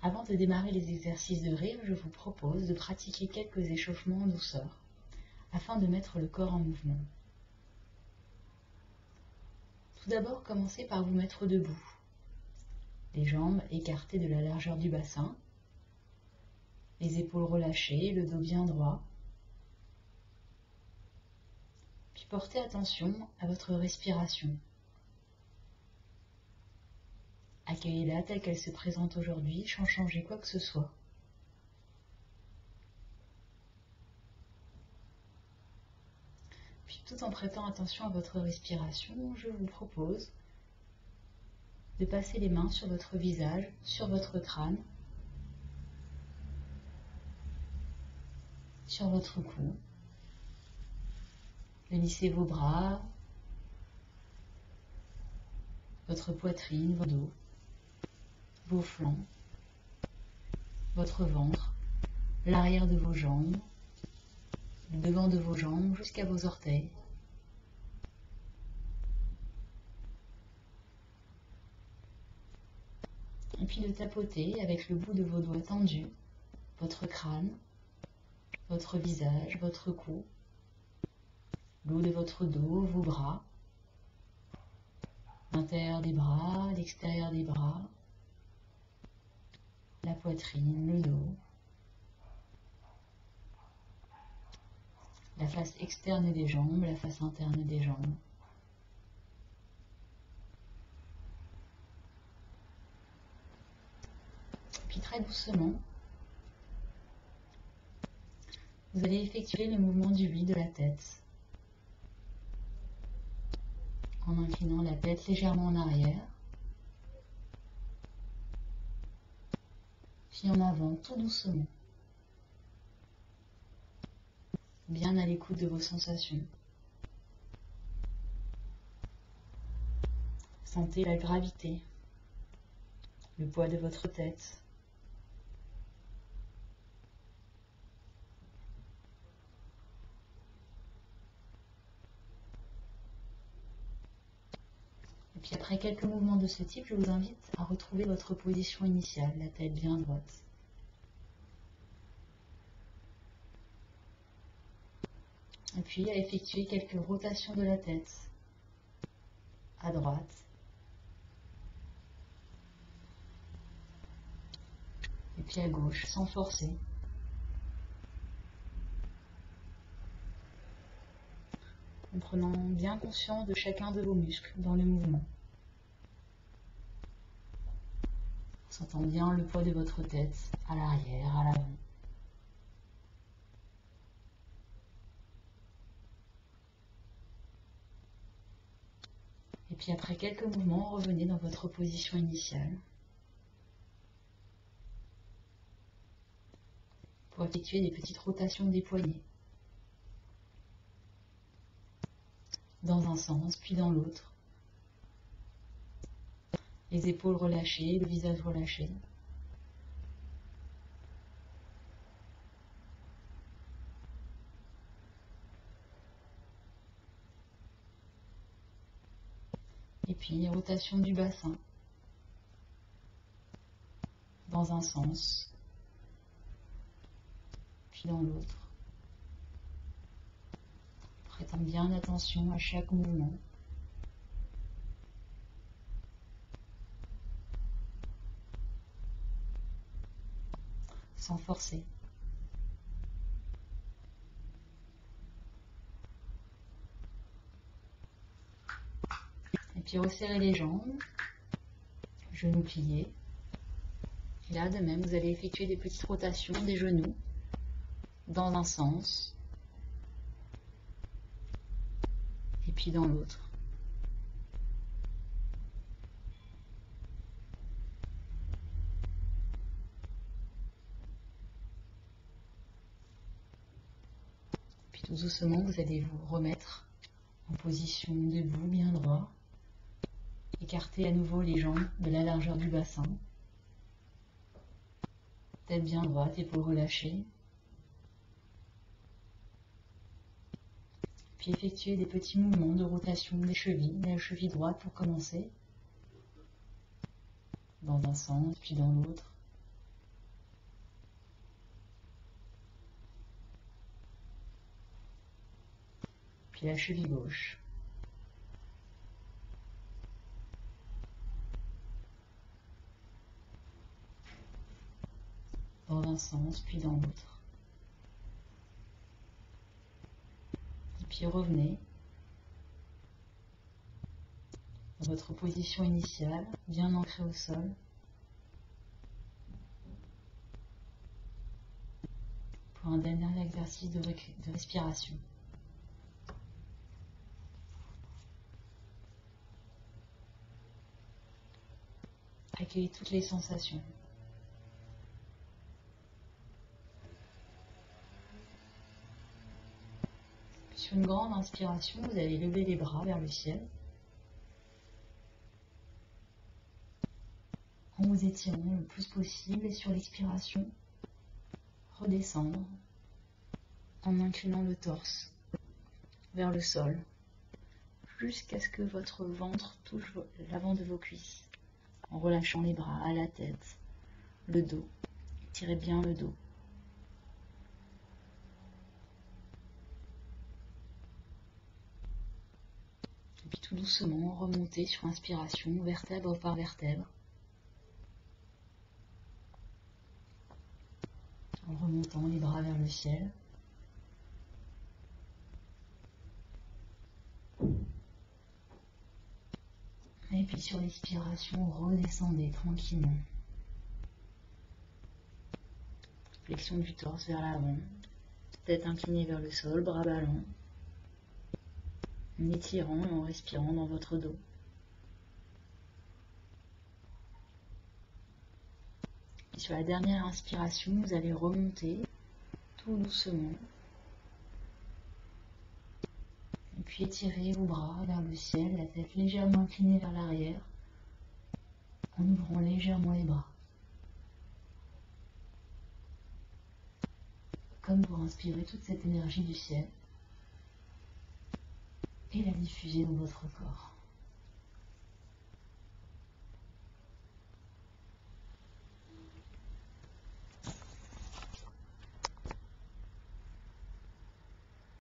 Avant de démarrer les exercices de rire, je vous propose de pratiquer quelques échauffements en douceur, afin de mettre le corps en mouvement. Tout d'abord, commencez par vous mettre debout, les jambes écartées de la largeur du bassin, les épaules relâchées, le dos bien droit. Puis portez attention à votre respiration. Accueillez-la telle qu'elle se présente aujourd'hui, sans changer quoi que ce soit. Puis tout en prêtant attention à votre respiration, je vous propose de passer les mains sur votre visage, sur votre crâne, sur votre cou. De lisser vos bras, votre poitrine, vos dos, vos flancs, votre ventre, l'arrière de vos jambes, le devant de vos jambes jusqu'à vos orteils. Et puis de tapoter avec le bout de vos doigts tendus, votre crâne, votre visage, votre cou, le haut de votre dos, vos bras, l'intérieur des bras, l'extérieur des bras, la poitrine, le dos, la face externe des jambes, la face interne des jambes. Puis très doucement, vous allez effectuer le mouvement du oui de la tête, en inclinant la tête légèrement en arrière, puis en avant tout doucement, bien à l'écoute de vos sensations. Sentez la gravité, le poids de votre tête. Et puis après quelques mouvements de ce type, je vous invite à retrouver votre position initiale, la tête bien droite. Et puis à effectuer quelques rotations de la tête, à droite, et puis à gauche, sans forcer. En prenant bien conscience de chacun de vos muscles dans le mouvement. En sentant bien le poids de votre tête à l'arrière, à l'avant. Et puis après quelques mouvements, revenez dans votre position initiale. Pour effectuer des petites rotations des poignets. Dans un sens, puis dans l'autre. Les épaules relâchées, le visage relâché. Et puis, rotation du bassin. Dans un sens, puis dans l'autre. Prêtant bien attention à chaque mouvement. Sans forcer. Et puis resserrez les jambes, genoux pliés. Et là, de même, vous allez effectuer des petites rotations des genoux dans un sens et puis dans l'autre. Puis tout doucement, vous allez vous remettre en position debout, bien droit. Écartez à nouveau les jambes de la largeur du bassin. Tête bien droite, épaules relâchées. Puis effectuez des petits mouvements de rotation des chevilles, la cheville droite pour commencer. Dans un sens, puis dans l'autre. puis la cheville gauche. Dans un sens, puis dans l'autre. Et puis revenez dans votre position initiale, bien ancrée au sol. Pour un dernier exercice de respiration. Accueillez toutes les sensations. Sur une grande inspiration, vous allez lever les bras vers le ciel. En vous étirant le plus possible et sur l'expiration, redescendre en inclinant le torse vers le sol jusqu'à ce que votre ventre touche l'avant de vos cuisses en relâchant les bras à la tête, le dos. Tirez bien le dos. Et puis tout doucement, remontez sur inspiration, vertèbre par vertèbre. En remontant les bras vers le ciel. Et puis sur l'expiration, redescendez tranquillement. Flexion du torse vers l'avant, tête inclinée vers le sol, bras ballants. En étirant et en respirant dans votre dos. Et sur la dernière inspiration, vous allez remonter tout doucement. Et puis étirez vos bras vers le ciel, la tête légèrement inclinée vers l'arrière, en ouvrant légèrement les bras. Comme pour inspirer toute cette énergie du ciel et la diffuser dans votre corps.